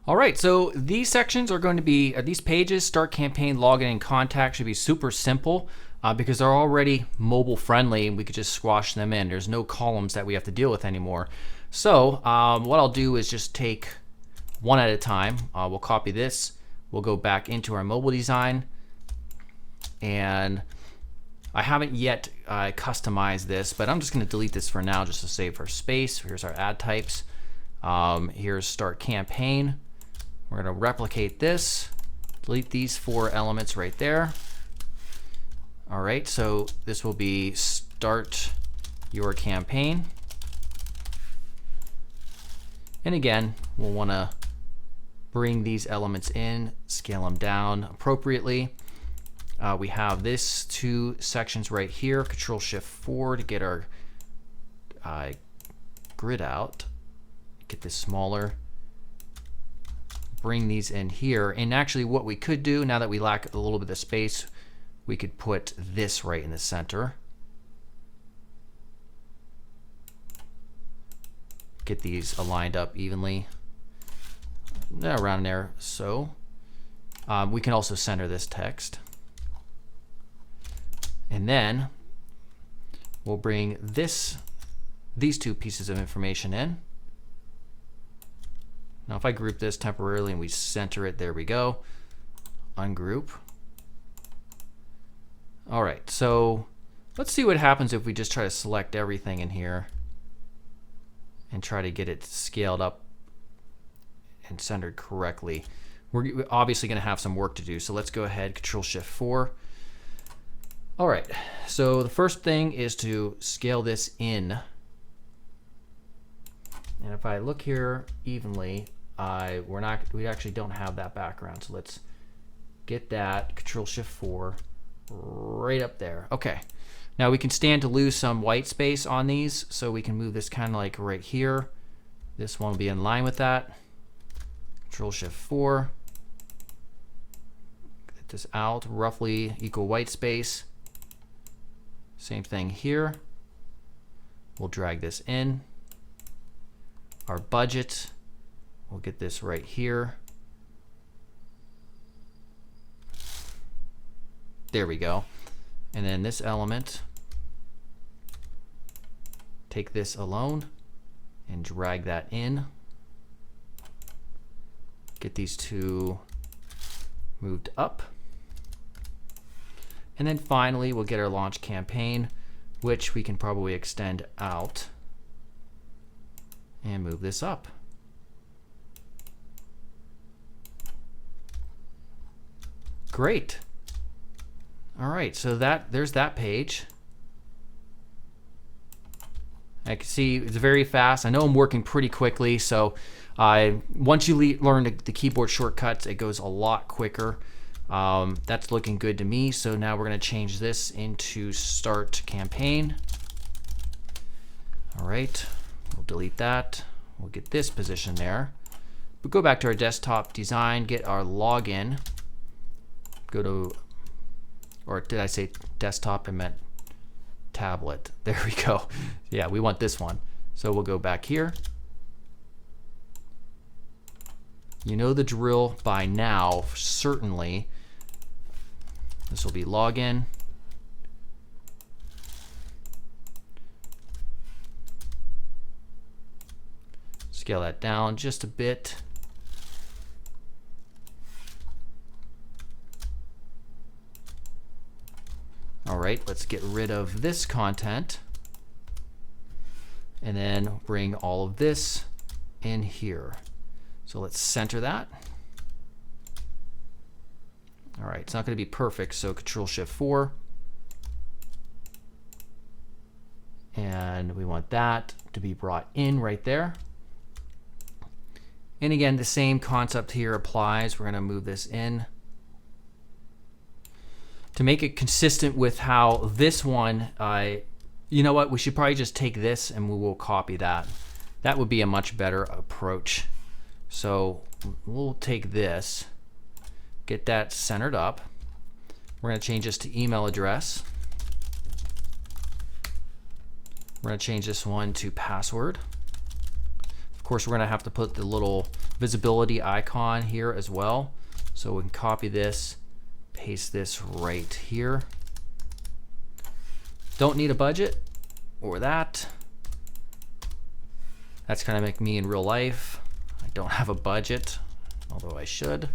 All right, so these sections are going to be, these pages, start campaign, login, and contact should be super simple because they're already mobile friendly and we could just squash them in. There's no columns that we have to deal with anymore. So what I'll do is just take one at a time. We'll copy this. We'll go back into our mobile design. And I haven't yet customized this, but I'm just going to delete this for now just to save our space. Here's our ad types. Here's start campaign. We're going to replicate this, delete these 4 elements right there. All right, so this will be start your campaign. And again, we'll want to bring these elements in, scale them down appropriately. We have this 2 sections right here, Control-Shift-4 to get our grid out, get this smaller. Bring these in here, and actually what we could do now that we lack a little bit of space, we could put this right in the center. Get these aligned up evenly around there. So we can also center this text, and then we'll bring these 2 pieces of information in. Now if I group this temporarily and we center it, there we go. Ungroup. All right, so let's see what happens if we just try to select everything in here and try to get it scaled up and centered correctly. We're obviously going to have some work to do, so let's go ahead, Control-Shift-4. All right, so the first thing is to scale this in. And if I look here evenly, we actually don't have that background. So let's get that, Control-Shift-4, right up there. Okay, now we can stand to lose some white space on these, so we can move this kind of like right here. This one will be in line with that. Control-Shift-4, get this out, roughly equal white space. Same thing here. We'll drag this in. Our budget, we'll get this right here. There we go. And then this element, take this alone and drag that in. Get these 2 moved up. And then finally, we'll get our launch campaign, which we can probably extend out and move this up. Great. All right, so there's that page. I can see it's very fast. I know I'm working pretty quickly, so once you learn the keyboard shortcuts, it goes a lot quicker. That's looking good to me. So now we're going to change this into start campaign. All right. We'll delete that. We'll get this position there. We'll go back to our desktop design, get our login. Go to, or did I say desktop? I meant tablet. There we go. Yeah, we want this one. So we'll go back here. You know the drill by now, certainly. This will be login. Scale that down just a bit. All right, let's get rid of this content and then bring all of this in here. So let's center that. All right, it's not going to be perfect, so Control-Shift-4. And we want that to be brought in right there. And again, the same concept here applies. We're going to move this in. To make it consistent with how this one, you know what, we should probably just take this and we will copy that. That would be a much better approach. So we'll take this, get that centered up. We're going to change this to email address. We're going to change this one to password. course, we're going to have to put the little visibility icon here as well. So we can copy this, paste this right here. Don't need a budget or that. That's kind of like me in real life. I don't have a budget, although I should.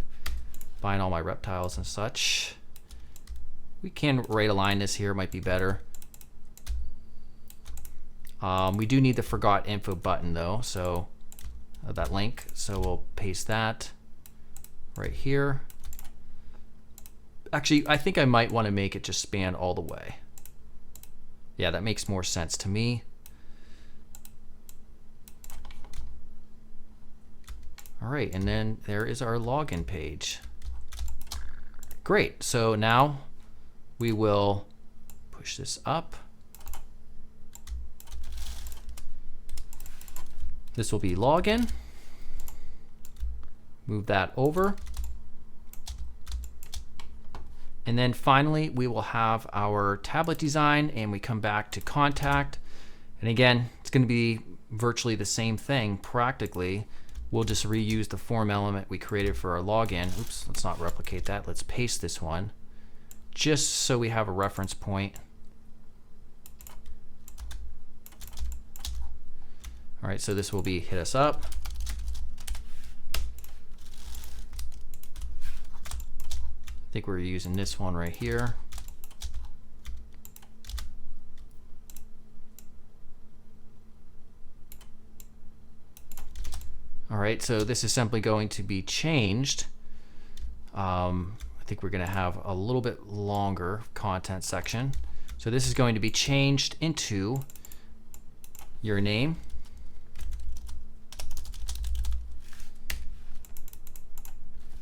Buying all my reptiles and such. We can right align this here, might be better. We do need the forgot info button though, so that link. So we'll paste that right here. Actually, I think I might want to make it just span all the way. Yeah, that makes more sense to me. All right, and then there is our login page. Great, so now we will push this up. This will be login. Move that over. And then finally, we will have our tablet design, and we come back to contact. And again, it's going to be virtually the same thing practically. We'll just reuse the form element we created for our login. Oops, let's not replicate that. Let's paste this one just so we have a reference point. All right, so this will be hit us up. I think we're using this one right here. All right, so this is simply going to be changed. I think we're going to have a little bit longer content section. So this is going to be changed into your name,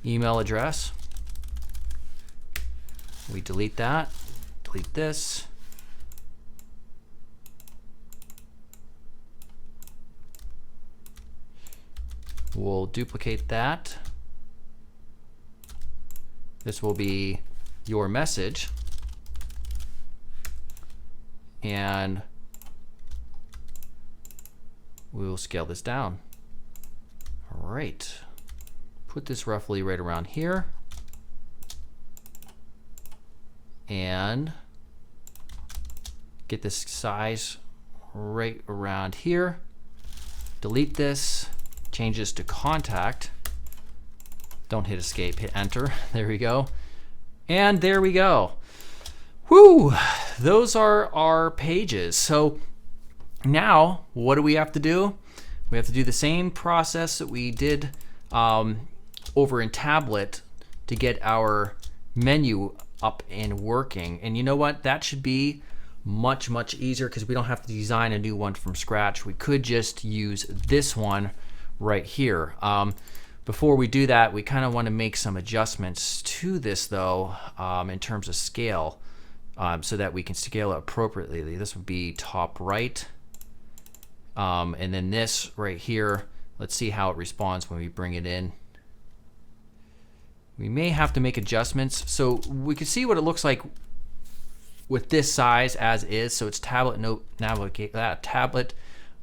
email address. We delete that, delete this. We'll duplicate that. This will be your message. And we'll scale this down. All right. Put this roughly right around here. And get this size right around here. Delete this, change this to contact. Don't hit escape, hit enter. There we go. And there we go. Whew, those are our pages. So now what do we have to do? We have to do the same process that we did over in Tablet to get our menu up and working. And you know what? That should be much, much easier because we don't have to design a new one from scratch. We could just use this one right here. Before we do that, we kind of want to make some adjustments to this though, in terms of scale, so that we can scale it appropriately. This would be top right. And then this right here, let's see how it responds when we bring it in. We may have to make adjustments. So we can see what it looks like with this size as is. So it's tablet tablet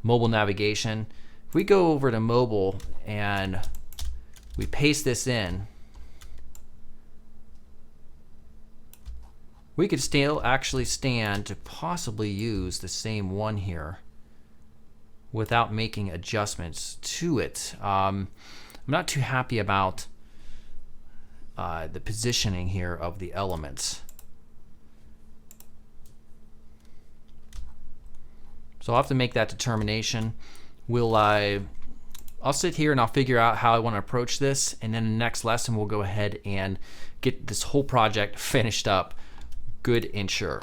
mobile navigation. If we go over to mobile and we paste this in, we could still actually stand to possibly use the same one here without making adjustments to it. I'm not too happy about the positioning here of the elements. So I'll have to make that determination. I'll sit here and I'll figure out how I want to approach this, and then in the next lesson we'll go ahead and get this whole project finished up good and sure.